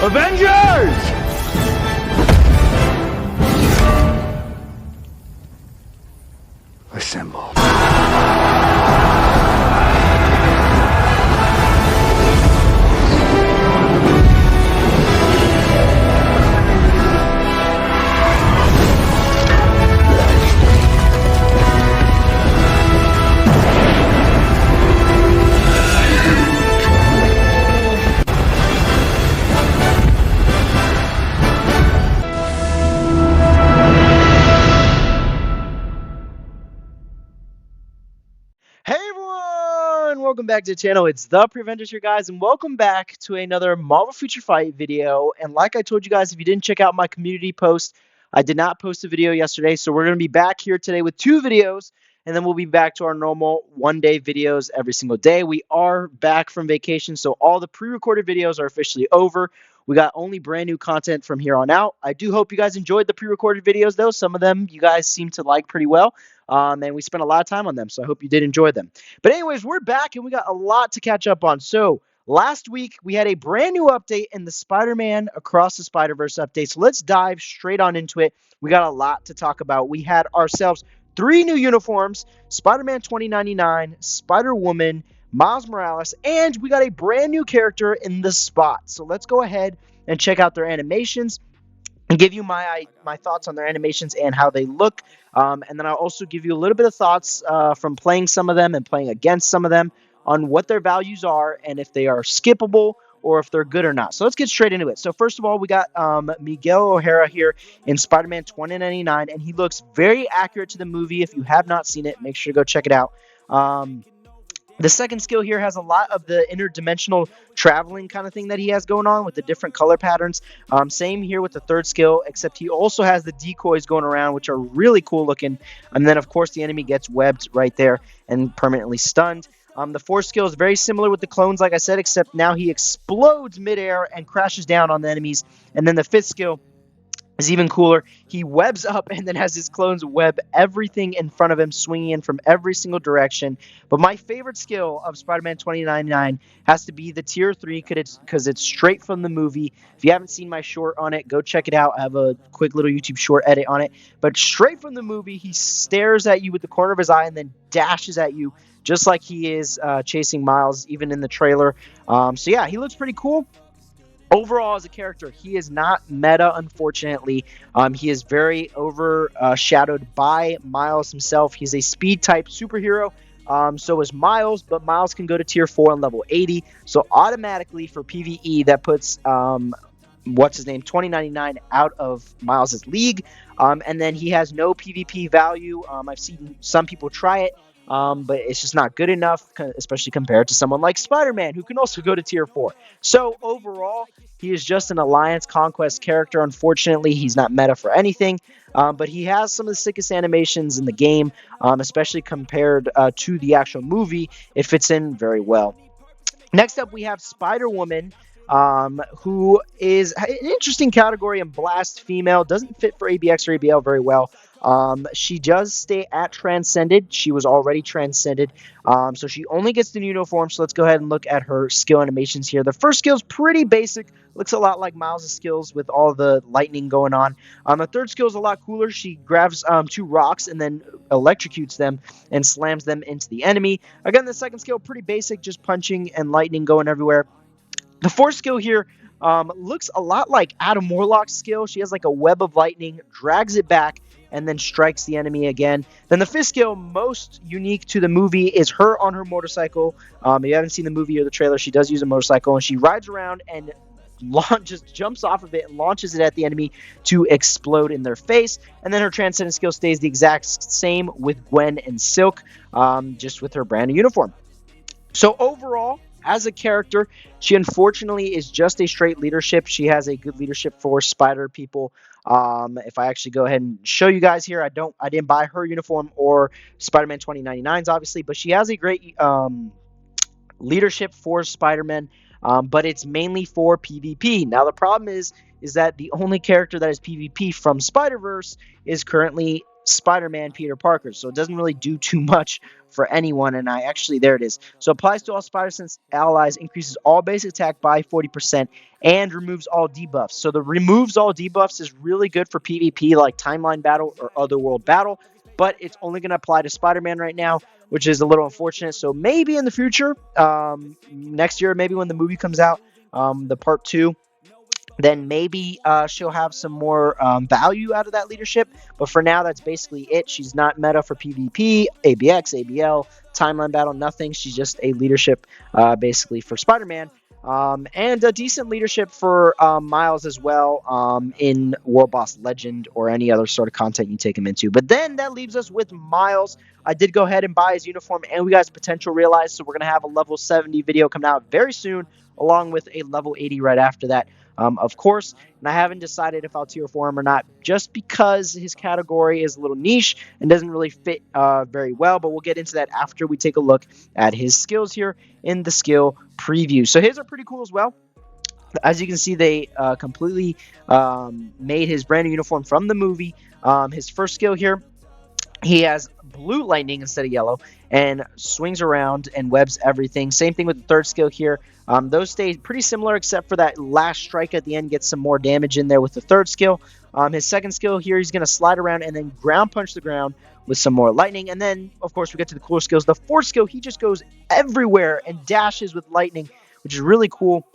Avengers! Assemble. Hey everyone! Welcome back to the channel. It's the Preventers here, guys, and welcome back to another Marvel Future Fight video. And like I told you guys, if you didn't check out my community post, I did not post a video yesterday, so we're going to be back here today with 2 videos, and then we'll be back to our normal one-day videos every single day. We are back from vacation, so all the pre-recorded videos are officially over. We got only brand new content from here on out. I do hope you guys enjoyed the pre-recorded videos, though. Some of them you guys seem to like pretty well. And we spent a lot of time on them, so I hope you did enjoy them. But anyways, we're back, and we got a lot to catch up on. So last week, we had a brand new update in the Spider-Man Across the Spider-Verse update. So let's dive straight on into it. We got a lot to talk about. We had ourselves 3 new uniforms, Spider-Man 2099, Spider-Woman, Miles Morales, and we got a brand new character in the Spot. So let's go ahead and check out their animations and give you my thoughts on their animations and how they look. And then I'll also give you a little bit of thoughts from playing some of them and playing against some of them on what their values are and if they are skippable or if they're good or not. So let's get straight into it. So first of all, we got Miguel O'Hara here in Spider-Man 2099, and he looks very accurate to the movie. If you have not seen it, make sure to go check it out. The second skill here has a lot of the interdimensional traveling kind of thing that he has going on with the different color patterns. Same here with the third skill, except he also has the decoys going around, which are really cool looking. And then, of course, the enemy gets webbed right there and permanently stunned. The fourth skill is very similar with the clones, like I said, except now he explodes midair and crashes down on the enemies. And then the fifth skill is even cooler. He webs up and then has his clones web everything in front of him, swinging in from every single direction. But my favorite skill of Spider-Man 2099 has to be the Tier 3 because it's straight from the movie. If you haven't seen my short on it, go check it out. I have a quick little YouTube short edit on it. But straight from the movie, he stares at you with the corner of his eye and then dashes at you just like he is chasing Miles, even in the trailer. So yeah, he looks pretty cool. Overall, as a character, he is not meta, unfortunately. He is very overshadowed by Miles himself. He's a speed-type superhero. So is Miles, but Miles can go to Tier 4 on level 80. So automatically for PvE, that puts, 2099 out of Miles' league. And then he has no PvP value. I've seen some people try it. But it's just not good enough, especially compared to someone like Spider-Man, who can also go to Tier 4. So overall, he is just an Alliance Conquest character. Unfortunately, he's not meta for anything, but he has some of the sickest animations in the game, especially compared to the actual movie. It fits in very well. Next up, we have Spider-Woman, who is an interesting category and blast female. Doesn't fit for ABX or ABL very well. She does stay at Transcended. She was already Transcended. So she only gets the new uniform. So let's go ahead and look at her skill animations here. The first skill is pretty basic. Looks a lot like Miles' skills with all the lightning going on. The third skill is a lot cooler. She grabs 2 rocks and then electrocutes them and slams them into the enemy. Again, the second skill, pretty basic, just punching and lightning going everywhere. The fourth skill here looks a lot like Adam Warlock's skill. She has like a web of lightning, drags it back, and then strikes the enemy again. Then the fifth skill, most unique to the movie, is her on her motorcycle. If you haven't seen the movie or the trailer, she does use a motorcycle, and she rides around and just jumps off of it and launches it at the enemy to explode in their face. And then her Transcendent skill stays the exact same with Gwen and Silk, just with her brand new uniform. So overall, as a character, she unfortunately is just a straight leadership. She has a good leadership for spider people. If I actually go ahead and show you guys here, I didn't buy her uniform or Spider-Man 2099's obviously, but she has a great leadership for Spider-Man, but it's mainly for PvP. Now the problem is that the only character that is PvP from Spider-Verse is currently Spider-Man Peter Parker. So it doesn't really do too much for anyone. And there it is. So applies to all Spider-Sense allies, increases all base attack by 40%, and removes all debuffs. So the removes all debuffs is really good for PvP like Timeline Battle or Otherworld Battle, but it's only going to apply to Spider-Man right now, which is a little unfortunate. So maybe in the future, next year, maybe when the movie comes out, the part 2, then maybe she'll have some more value out of that leadership. But for now, that's basically it. She's not meta for PvP, ABX, ABL, Timeline Battle, nothing. She's just a leadership basically for Spider-Man. And a decent leadership for Miles as well in World Boss Legend or any other sort of content you take him into. But then that leaves us with Miles. I did go ahead and buy his uniform, and we got his potential realized. So we're going to have a level 70 video coming out very soon, along with a level 80 right after that. Of course, and I haven't decided if I'll tier 4 him or not, just because his category is a little niche and doesn't really fit very well, but we'll get into that after we take a look at his skills here in the skill preview. So his are pretty cool as well. As you can see, they completely made his brand new uniform from the movie. His first skill here, he has blue lightning instead of yellow and swings around and webs everything. Same thing with the third skill here. Those stay pretty similar except for that last strike at the end gets some more damage in there with the third skill. His second skill here, he's going to slide around and then ground punch the ground with some more lightning. And then, of course, we get to the cooler skills. The fourth skill, he just goes everywhere and dashes with lightning, which is really cool.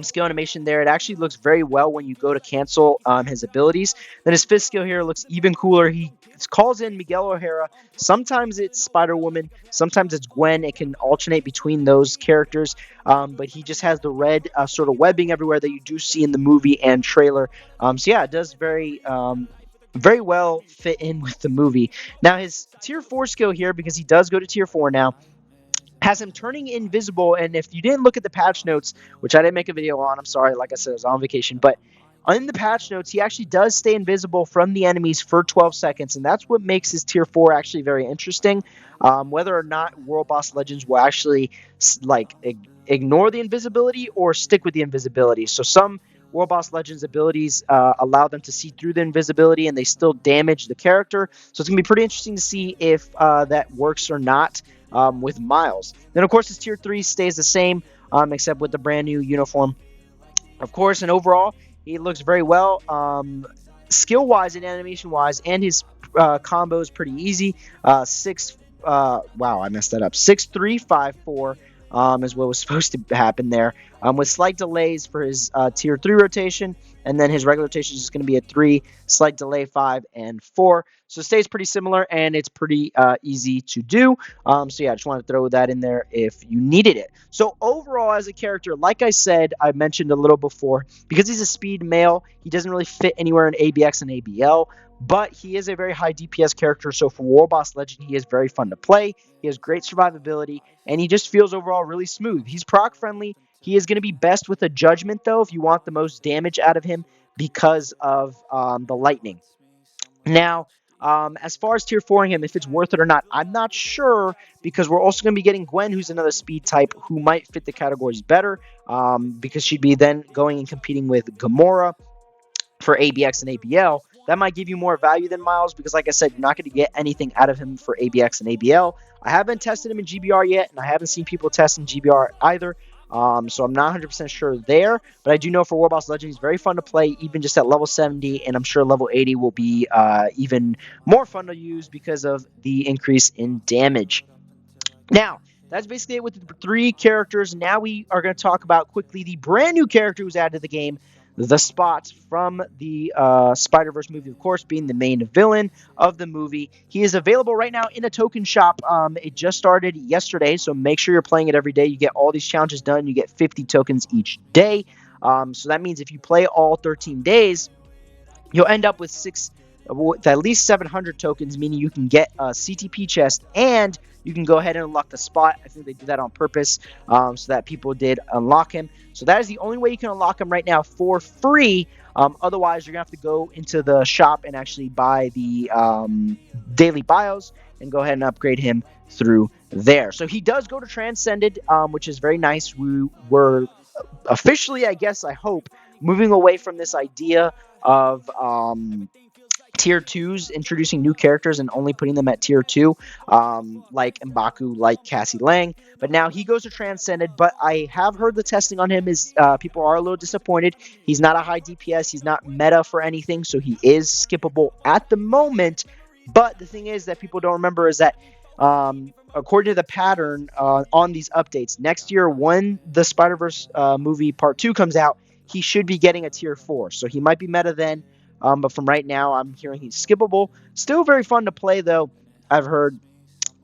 Skill animation there. It actually looks very well when you go to cancel his abilities. Then his fifth skill here looks even cooler. He calls in Miguel O'Hara. Sometimes it's Spider-Woman. Sometimes it's Gwen. It can alternate between those characters. But he just has the red sort of webbing everywhere that you do see in the movie and trailer. So yeah, it does very well fit in with the movie. Now his tier 4 skill here, because he does go to tier 4 now, has him turning invisible. And if you didn't look at the patch notes, which I didn't make a video on, I'm sorry, like I said, I was on vacation, but in the patch notes, he actually does stay invisible from the enemies for 12 seconds, and that's what makes his tier 4 actually very interesting. Whether or not World Boss Legends will actually ignore the invisibility or stick with the invisibility. So some World Boss Legends abilities allow them to see through the invisibility and they still damage the character. So it's going to be pretty interesting to see if that works or not. With Miles. Then, of course, his tier 3 stays the same, except with the brand new uniform. Of course, and overall, he looks very well. Skill-wise and animation-wise, and his combo is pretty easy. Wow, I messed that up. 6-3-5-4 is what was supposed to happen there. With slight delays for his tier 3 rotation, and then his regular rotation is just going to be a 3, slight delay 5, and 4. So it stays pretty similar, and it's pretty easy to do. So yeah, I just wanted to throw that in there if you needed it. So overall, as a character, like I said, I mentioned a little before, because he's a speed male, he doesn't really fit anywhere in ABX and ABL. But he is a very high DPS character, so for World Boss Legend, he is very fun to play. He has great survivability, and he just feels overall really smooth. He's proc friendly. He is going to be best with a Judgment, though, if you want the most damage out of him because of the lightning. Now, as far as tier 4ing him, if it's worth it or not, I'm not sure, because we're also going to be getting Gwen, who's another speed type, who might fit the categories better, because she'd be then going and competing with Gamora for ABX and ABL. That might give you more value than Miles, because like I said, you're not going to get anything out of him for ABX and ABL. I haven't tested him in GBR yet, and I haven't seen people test in GBR either. So I'm not 100% sure there, but I do know for World Boss Legend, he's very fun to play, even just at level 70, and I'm sure level 80 will be even more fun to use because of the increase in damage. Now, that's basically it with the 3 characters. Now we are going to talk about quickly the brand new character who's added to the game, the Spot from the Spider-Verse movie, of course, being the main villain of the movie. He is available right now in a token shop. It just started yesterday, so make sure you're playing it every day. You get all these challenges done. You get 50 tokens each day. So that means if you play all 13 days, you'll end up with at least 700 tokens, meaning you can get a CTP chest, and you can go ahead and unlock the Spot. I think they did that on purpose, so that people did unlock him. So that is the only way you can unlock him right now for free. Otherwise, you're going to have to go into the shop and actually buy the daily bios and go ahead and upgrade him through there. So he does go to Transcended, which is very nice. We were officially, I guess, I hope, moving away from this idea of tier 2s, introducing new characters and only putting them at tier 2, like M'Baku, like Cassie Lang. But now he goes to Transcended, but I have heard the testing on him is people are a little disappointed. He's not a high DPS. He's not meta for anything, so he is skippable at the moment. But the thing is that people don't remember is that according to the pattern on these updates, next year when the Spider-Verse movie Part 2 comes out, he should be getting a tier 4. So he might be meta then. But from right now, I'm hearing he's skippable. Still very fun to play, though, I've heard.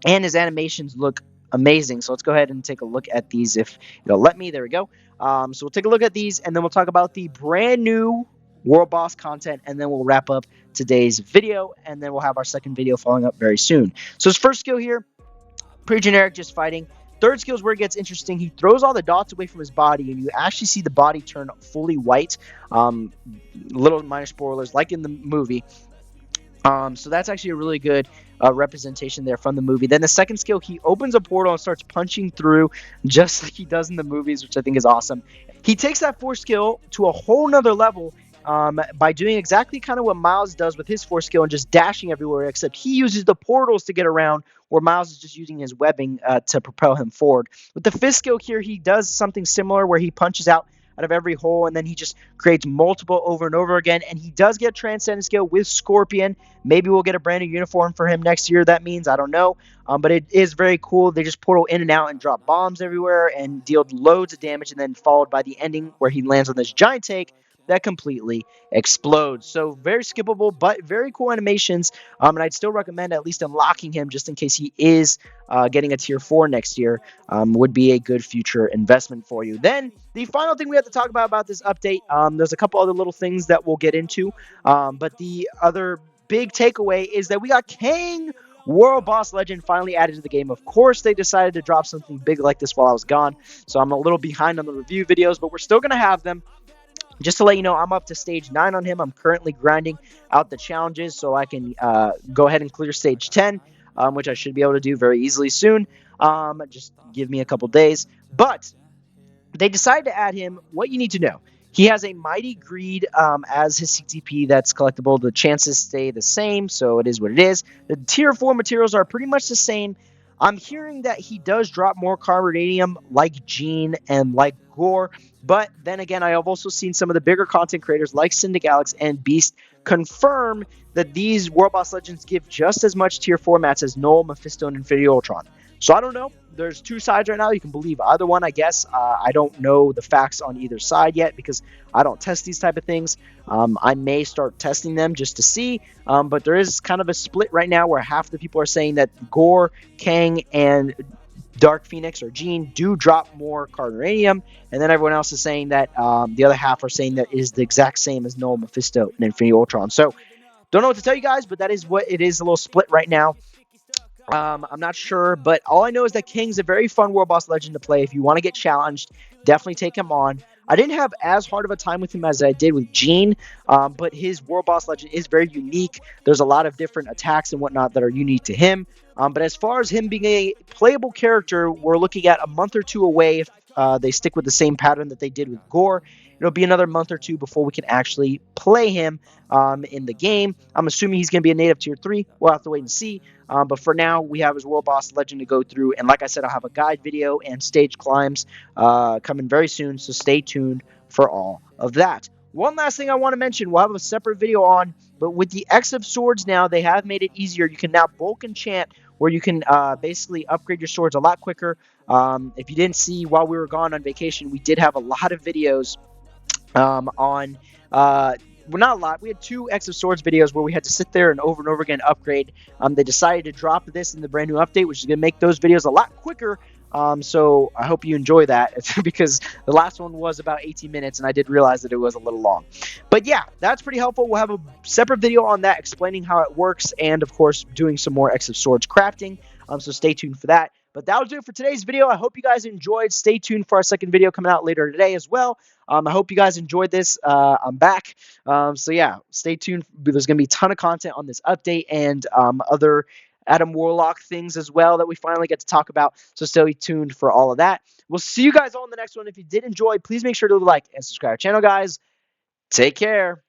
And his animations look amazing. So let's go ahead and take a look at these if it'll let me. There we go. So we'll take a look at these, and then we'll talk about the brand new World Boss content, and then we'll wrap up today's video, and then we'll have our second video following up very soon. So his first skill here, pretty generic, just fighting. Third skill is where it gets interesting. He throws all the dots away from his body, and you actually see the body turn fully white. Little minor spoilers, like in the movie. So that's actually a really good representation there from the movie. Then the second skill, he opens a portal and starts punching through just like he does in the movies, which I think is awesome. He takes that fourth skill to a whole nother level by doing exactly kind of what Miles does with his fourth skill and just dashing everywhere, except he uses the portals to get around, where Miles is just using his webbing to propel him forward. With the fifth skill here, he does something similar where he punches out of every hole, and then he just creates multiple over and over again, and he does get Transcendent skill with Scorpion. Maybe we'll get a brand new uniform for him next year. That means, I don't know, but it is very cool. They just portal in and out and drop bombs everywhere and deal loads of damage, and then followed by the ending where he lands on this giant take that completely explodes. So very skippable, but very cool animations. And I'd still recommend at least unlocking him just in case he is getting a tier 4 next year. Would be a good future investment for you. Then the final thing we have to talk about this update, there's a couple other little things that we'll get into, but the other big takeaway is that we got Kang, World Boss Legend, finally added to the game. Of course, they decided to drop something big like this while I was gone, so I'm a little behind on the review videos, but we're still going to have them. Just to let you know, I'm up to stage 9 on him. I'm currently grinding out the challenges so I can go ahead and clear stage 10, which I should be able to do very easily soon. Just give me a couple days. But they decided to add him. What you need to know, he has a Mighty Greed as his CTP that's collectible. The chances stay the same, so it is what it is. The tier 4 materials are pretty much the same. I'm hearing that he does drop more Carbonadium like Jean and like Gore, but then again, I have also seen some of the bigger content creators like Syndic Alex and Beast confirm that these World Boss Legends give just as much tier 4 mats as Null, Mephisto, and Infinity Ultron. So I don't know. There's two sides right now. You can believe either one, I guess. I don't know the facts on either side yet because I don't test these type of things. I may start testing them just to see, but there is kind of a split right now where half the people are saying that Gore, Kang, and Dark Phoenix or Jean do drop more Carduranium, and then everyone else is saying that the other half are saying that it is the exact same as Null, Mephisto, and Infinity Ultron. So don't know what to tell you guys, but that is what it is, a little split right now. I'm not sure, but all I know is that Kang's a very fun World Boss Legend to play. If you want to get challenged, definitely take him on. I didn't have as hard of a time with him as I did with Jean, but his World Boss Legend is very unique. There's a lot of different attacks and whatnot that are unique to him. But as far as him being a playable character, we're looking at a month or two away if they stick with the same pattern that they did with Gore. It'll be another month or two before we can actually play him in the game. I'm assuming he's going to be a native tier 3. We'll have to wait and see. But for now, we have his World Boss Legend to go through. And like I said, I'll have a guide video and stage climbs coming very soon. So stay tuned for all of that. One last thing I want to mention, we'll have a separate video on, but with the X of Swords now, they have made it easier. You can now bulk enchant, where you can basically upgrade your swords a lot quicker. If you didn't see while we were gone on vacation, we did have a lot of videos on well, not a lot. We had 2 X of Swords videos where we had to sit there and over again upgrade. They decided to drop this in the brand new update, which is going to make those videos a lot quicker. So I hope you enjoy that because the last one was about 18 minutes and I did realize that it was a little long. But yeah, that's pretty helpful. We'll have a separate video on that explaining how it works and, of course, doing some more X of Swords crafting. So stay tuned for that. But that'll do it for today's video. I hope you guys enjoyed. Stay tuned for our second video coming out later today as well. I hope you guys enjoyed this. I'm back. So yeah, stay tuned. There's going to be a ton of content on this update and other Adam Warlock things as well that we finally get to talk about. So stay tuned for all of that. We'll see you guys all in the next one. If you did enjoy, please make sure to like and subscribe to our channel, guys. Take care.